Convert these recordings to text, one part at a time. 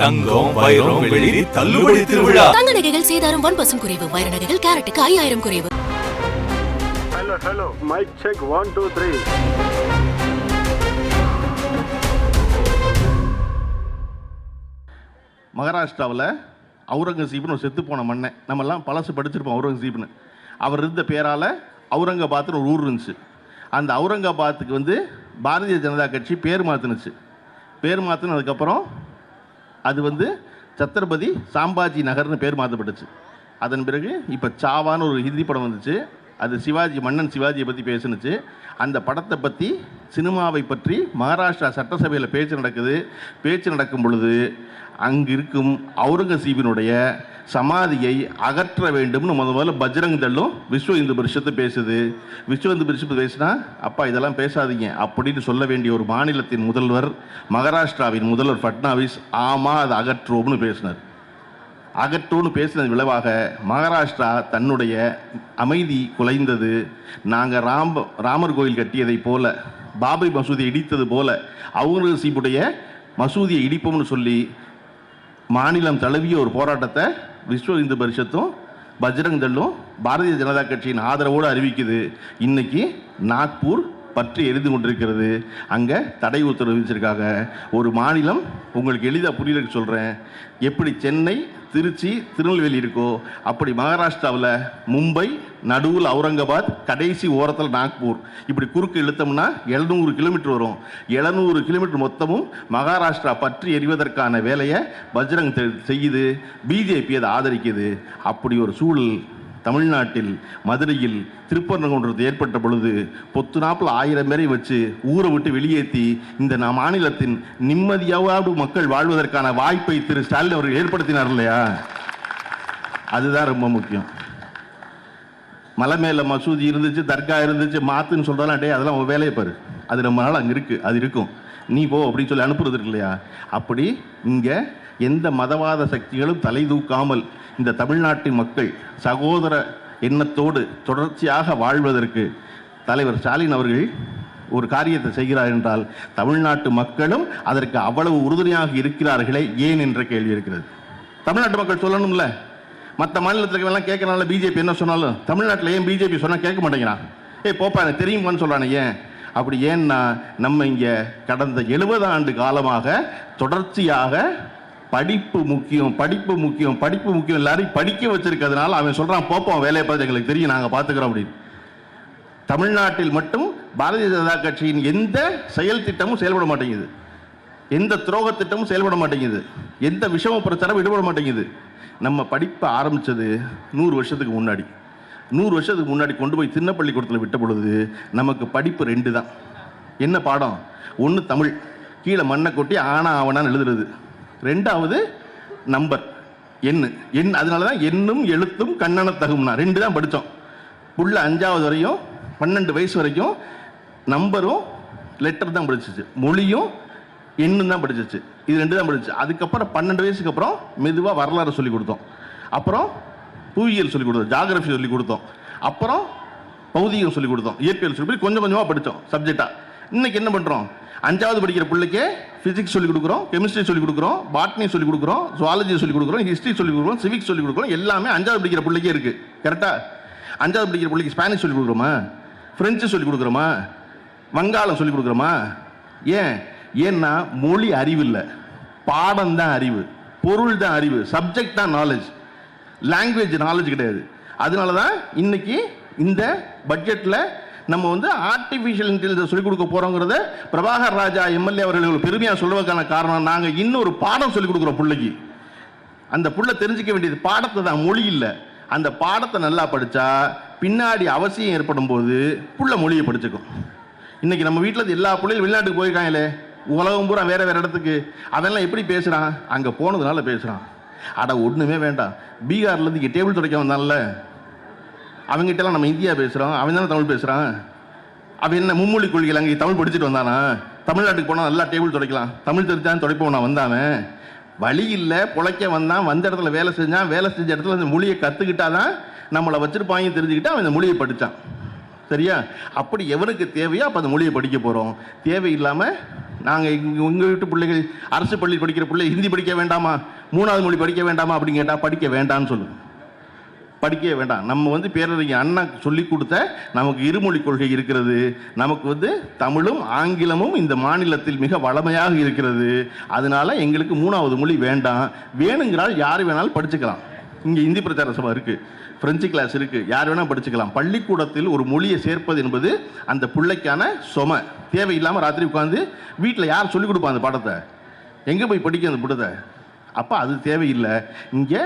தங்கம், வைரம், வெள்ளி தள்ளுபடி திருவிழா. தங்க நகைகள் சேதாரம் 1% குறைவு. வைர நகைகள் கேரட்டுக்கு 5000 குறைவு. Hello mic check 1 2 3. மகாராஷ்டிராவில் அவுரங்கசீப்னு ஒரு செத்து போன மண்ணை நம்மெல்லாம் பழசு படிச்சிருப்போம். அவுரங்கசீப்னு அவர் இருந்த பேரால் அவுரங்காபாத்னு ஒரு ஊர் இருந்துச்சு. அந்த அவுரங்காபாத்துக்கு பாரதிய ஜனதா கட்சி பேர் மாற்றினுச்சு. பேர் மாற்றினதுக்கப்புறம் அது சத்ரபதி சாம்பாஜி நகர்னு பேர் மாற்றப்பட்டுச்சு. அதன் பிறகு இப்போ சாவான்னு ஒரு ஹிந்தி படம் வந்துச்சு. அது மன்னன் சிவாஜியை பற்றி பேசுனுச்சு. அந்த படத்தை பற்றி சினிமாவை பற்றி மகாராஷ்டிரா சட்டசபையில் பேச்சு நடக்கும் பொழுது அங்கு இருக்கும் அவுரங்கசீபினுடைய சமாதியை அகற்ற வேண்டும்னு முதல்ல பஜ்ரங் தள்ளும் விஸ்வ இந்து பரிஷத்து பேசுது. விஸ்வ இந்து பரிஷத்து பேசினா அப்பா இதெல்லாம் பேசாதீங்க அப்படின்னு சொல்ல வேண்டிய ஒரு மாநிலத்தின் முதல்வர், மகாராஷ்டிராவின் முதல்வர் ஃபட்னாவிஸ், ஆமாம் அதை அகற்றுவோம்னு பேசினார். அகற்றோன்னு பேசினது விளைவாக மகாராஷ்டிரா தன்னுடைய அமைதி குலைந்தது. நாங்கள் ராமர் கோயில் கட்டியதை போல, பாபரி மசூதியை இடித்தது போல அவுரங்கசீபுடைய மசூதியை இடிப்போம்னு சொல்லி மாநிலம் தழுவிய ஒரு போராட்டத்தை விஸ்வ இந்து பரிஷத்தும் பஜ்ரங் தள்ளும் பாரதிய ஜனதா கட்சியின் ஆதரவோடு அறிவிக்குது. இன்னைக்கு நாக்பூர் பற்றி எரிந்து கொண்டிருக்கிறது. அங்கே தடை உத்தரவு விதிச்சிருக்காங்க. ஒரு மாநிலம் உங்களுக்கு எளிதாக புரியலன்னு சொல்கிறேன். எப்படி சென்னை, திருச்சி, திருநெல்வேலி இருக்கோ அப்படி மகாராஷ்டிராவில் மும்பை, நடுவில் அவுரங்காபாத், கடைசி ஓரத்தில் நாக்பூர், இப்படி குறுக்கு இழுத்தோம்னா 700 கிலோமீட்டர் வரும். 700 கிலோமீட்டர் மொத்தமும் மகாராஷ்டிரா பற்றி எரிவதற்கான வேலையை பஜ்ரங் செய்யுது. பிஜேபி அதை ஆதரிக்குது. அப்படி ஒரு சூழல் தமிழ்நாட்டில் மதுரையில் திருப்பரங்குன்றத்தில் ஏற்பட்ட பொழுது பொத்து நாப்பில் 1000 பேரை வச்சு ஊரை விட்டு வெளியேற்றி இந்த மாநிலத்தின் நிம்மதியாவது மக்கள் வாழ்வதற்கான வாய்ப்பை திரு ஸ்டாலின் அவர்கள் ஏற்படுத்தினார் இல்லையா? அதுதான் ரொம்ப முக்கியம். மலை மேலே மசூதி இருந்துச்சு, தர்கா இருந்துச்சு, மாத்துன்னு சொல்கிறாலும் டே அதெல்லாம் உன் வேலையை பாரு, அது ரொம்ப நாள் அங்கே இருக்குது, அது இருக்கும், நீ போ அப்படின்னு சொல்லி அனுப்புறது இருக்கு இல்லையா? அப்படி இங்கே எந்த மதவாத சக்திகளும் தலை தூக்காமல் இந்த தமிழ்நாட்டு மக்கள் சகோதர எண்ணத்தோடு தொடர்ச்சியாக வாழ்வதற்கு தலைவர் ஸ்டாலின் அவர்கள் ஒரு காரியத்தை செய்கிறார் என்றால் தமிழ்நாட்டு மக்களும் அதற்கு அவ்வளவு உறுதுணையாக இருக்கிறார்களே ஏன் என்ற கேள்வி இருக்கிறது. தமிழ்நாட்டு மக்கள் சொல்லணும்ல. மற்ற மாநிலத்தில் எல்லாம் கேட்கறனால பிஜேபி என்ன சொன்னாலும் தமிழ்நாட்டில் ஏன் பிஜேபி சொன்னால் கேட்க மாட்டேங்கிறான். போப்பா எனக்கு தெரியுமான்னு சொல்கிறானே ஏன்? அப்படி ஏன்னா நம்ம இங்கே கடந்த 70 ஆண்டு காலமாக தொடர்ச்சியாக படிப்பு முக்கியம், படிப்பு முக்கியம், படிப்பு முக்கியம், எல்லாரையும் படிக்க வச்சிருக்கிறதுனால அவன் சொல்கிறான் போப்போம் வேலையை பார்த்து எங்களுக்கு தெரியும், நாங்கள் பார்த்துக்கிறோம் அப்படின்னு. தமிழ்நாட்டில் மட்டும் பாரதிய ஜனதா கட்சியின் எந்த செயல் திட்டமும் செயல்பட மாட்டேங்குது, எந்த துரோக திட்டமும் செயல்பட மாட்டேங்குது, எந்த விஷம பிரச்சாரம் ஈடுபட மாட்டேங்குது. நம்ம படிப்பை ஆரம்பித்தது 100 வருஷத்துக்கு முன்னாடி. 100 வருஷத்துக்கு முன்னாடி கொண்டு போய் சின்ன பள்ளிக்கூடத்தில் விட்ட பொழுது நமக்கு படிப்பு 2 தான். என்ன பாடம்? ஒன்று தமிழ், கீழே மண்ணை கொட்டி ஆனா ஆவனான்னு எழுதுறது. 2வது நம்பர், எண். அதனால தான் எண்ணும் எழுத்தும் கண்ணன தகும்னா 2 தான் படித்தோம். புள்ள 5வது வரையும் 12 வயசு வரைக்கும் நம்பரும் லெட்டர் தான் படிச்சிச்சு, மொழியும் எண்ணும் தான் படிச்சிச்சு. இது 2 தான் படிச்சு. அதுக்கப்புறம் 12 வயசுக்கு அப்புறம் மெதுவாக வரலாறு சொல்லி கொடுத்தோம். அப்புறம் புவியியல் சொல்லிக் கொடுத்தோம், ஜாகிரபி சொல்லிக் கொடுத்தோம், அப்புறம் பௌதிகம் சொல்லிக் கொடுத்தோம், இயற்பியல் சொல்லி கொஞ்சம் கொஞ்சமாக படித்தோம் சப்ஜெக்டாக. இன்னைக்கு என்ன பண்ணுறோம்? 5வது படிக்கிற பிள்ளைக்கே ஃபிசிக்ஸ் சொல்லிக் கொடுக்குறோம், கெமிஸ்ட்ரி சொல்லிக் கொடுக்குறோம், பாட்னி சொல்லிக் கொடுக்குறோம், ஜுவாலஜி சொல்லிக் கொடுக்குறோம், ஹிஸ்ட்ரி சொல்லிக் கொடுக்குறோம், சிவிக்ஸ் சொல்லிக் கொடுக்குறோம். எல்லாமே 5வது படிக்கிற பிள்ளைக்கே இருக்குது. கரெக்டாக 5வது படிக்கிற பிள்ளைக்கு ஸ்பானிஷ் சொல்லிக் கொடுக்குறோமா, ஃப்ரெஞ்சு சொல்லிக் கொடுக்குறோமா, வங்காளம் சொல்லிக் கொடுக்குறோமா? ஏன்னா மொழி அறிவு இல்லை, பாடம் தான் அறிவு, பொருள் தான் அறிவு, சப்ஜெக்ட் தான் நாலேஜ், லாங்குவேஜ் நாலேஜ் கிடையாது. அதனால தான் இன்னைக்கு இந்த பட்ஜெட்டில் நம்ம ஆர்டிஃபிஷியல் இன்டெலிஜென்ஸ் சொல்லிக் கொடுக்க போகிறோங்கிறத பிரபாகர் ராஜா எம்எல்ஏ அவர்கள் பெருமையாக சொல்வதற்கான காரணம், நாங்கள் இன்னொரு பாடம் சொல்லிக் கொடுக்குறோம் பிள்ளைக்கு. அந்த புள்ள தெரிஞ்சிக்க வேண்டியது பாடத்தை தான், மொழி இல்லை. அந்த பாடத்தை நல்லா படித்தா பின்னாடி அவசியம் ஏற்படும் போது புள்ள மொழியை படிச்சுக்கும். இன்னைக்கு நம்ம வீட்டில் எல்லா பிள்ளைகளும் வெளிநாட்டுக்கு போயிருக்காங்களே, உலகம் பூரா வேற வேற இடத்துக்கு, அதெல்லாம் எப்படி பேசுகிறான்? அங்கே போனதுனால பேசுகிறான். அட ஒன்றுமே வேண்டாம், பீகார்லேருந்து இங்கே டேபிள் துடைக்க வந்தான்ல, அவங்ககிட்டலாம் நம்ம இந்தியா பேசுகிறோம், அவன் தானே தமிழ் பேசுகிறான். அவன் என்ன மும்மொழி கொள்கையில் அங்கே தமிழ் படிச்சுட்டு வந்தானா? தமிழ்நாட்டுக்கு போனால் நல்லா டேபிள் துடைக்கலாம், தமிழ் தெரிஞ்சான் துடைப்போம். நான் வந்தானே வழி இல்லை, பிழைக்க வந்தான், வந்த இடத்துல வேலை செஞ்சான், வேலை செஞ்ச இடத்துல அந்த மொழியை கற்றுக்கிட்டாதான் நம்மளை வச்சிருப்பாங்க தெரிஞ்சுக்கிட்டு அவன் இந்த மொழியை படித்தான். சரியா? அப்படி எவனுக்கு தேவையோ அப்போ அந்த மொழியை படிக்க போகிறோம். தேவையில்லாமல் நாங்கள் உங்கள் வீட்டு பிள்ளைகள் அரசு பள்ளி படிக்கிற பிள்ளை ஹிந்தி படிக்க வேண்டாமா, 3வது மொழி படிக்க வேண்டாமா அப்படின்னு கேட்டால் படிக்க வேண்டாம்னு சொல்லுங்க. படிக்கவே வேண்டாம். நம்ம வந்து பேரறிஞர் அண்ணா சொல்லி கொடுத்த நமக்கு இருமொழி கொள்கை இருக்கிறது. நமக்கு வந்து தமிழும் ஆங்கிலமும் இந்த மாநிலத்தில் மிக வளமையாக இருக்கிறது. அதனால எங்களுக்கு 3வது மொழி வேண்டாம். வேணுங்கிறால் யார் வேணாலும் படிச்சுக்கலாம். இங்கே இந்தி பிரச்சார சபை இருக்குது, ஃப்ரெஞ்சு கிளாஸ் இருக்குது, யார் வேணால் படிச்சுக்கலாம். பள்ளிக்கூடத்தில் ஒரு மொழியை சேர்ப்பது என்பது அந்த பிள்ளைக்கான சுமை. தேவையில்லாமல் ராத்திரி உட்காந்து வீட்டில் யார் சொல்லிக் கொடுப்பா அந்த பாடத்தை, எங்கே போய் படிக்க அந்த புடத்தை? அப்போ அது தேவையில்லை. இங்கே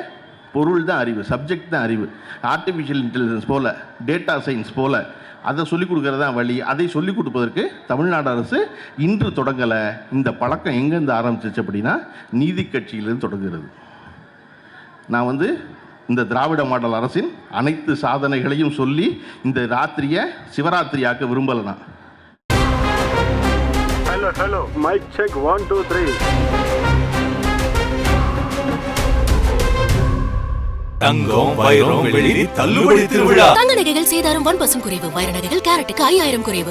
பொருள் தான் அறிவு, சப்ஜெக்ட் தான் அறிவு. ஆர்டிஃபிஷியல் இன்டெலிஜென்ஸ் போல், டேட்டா சயின்ஸ் போல் அதை சொல்லிக் கொடுக்கறது தான் வழி. அதை சொல்லிக் கொடுப்பதற்கு தமிழ்நாடு அரசு இன்று தொடங்கலை. இந்த பழக்கம் எங்கேருந்து ஆரம்பிச்சிச்சு அப்படின்னா நீதி கட்சியிலிருந்து தொடங்குகிறது. நான் வந்து இந்த திராவிட மாடல் அரசின் அனைத்து சாதனைகளையும் சொல்லி இந்த ராத்திரியை சிவராத்திரியாக்க விரும்பலை. நான் ஹலோ மைக் செக் 1 2 3. தங்கம் வைரம் வெள்ளி தள்ளுபடி திருவிழா. தங்க நகைகள் சேதாரம் 1% குறைவு, வைர நகைகள் கேரட்டுக்கு 5000 குறைவு.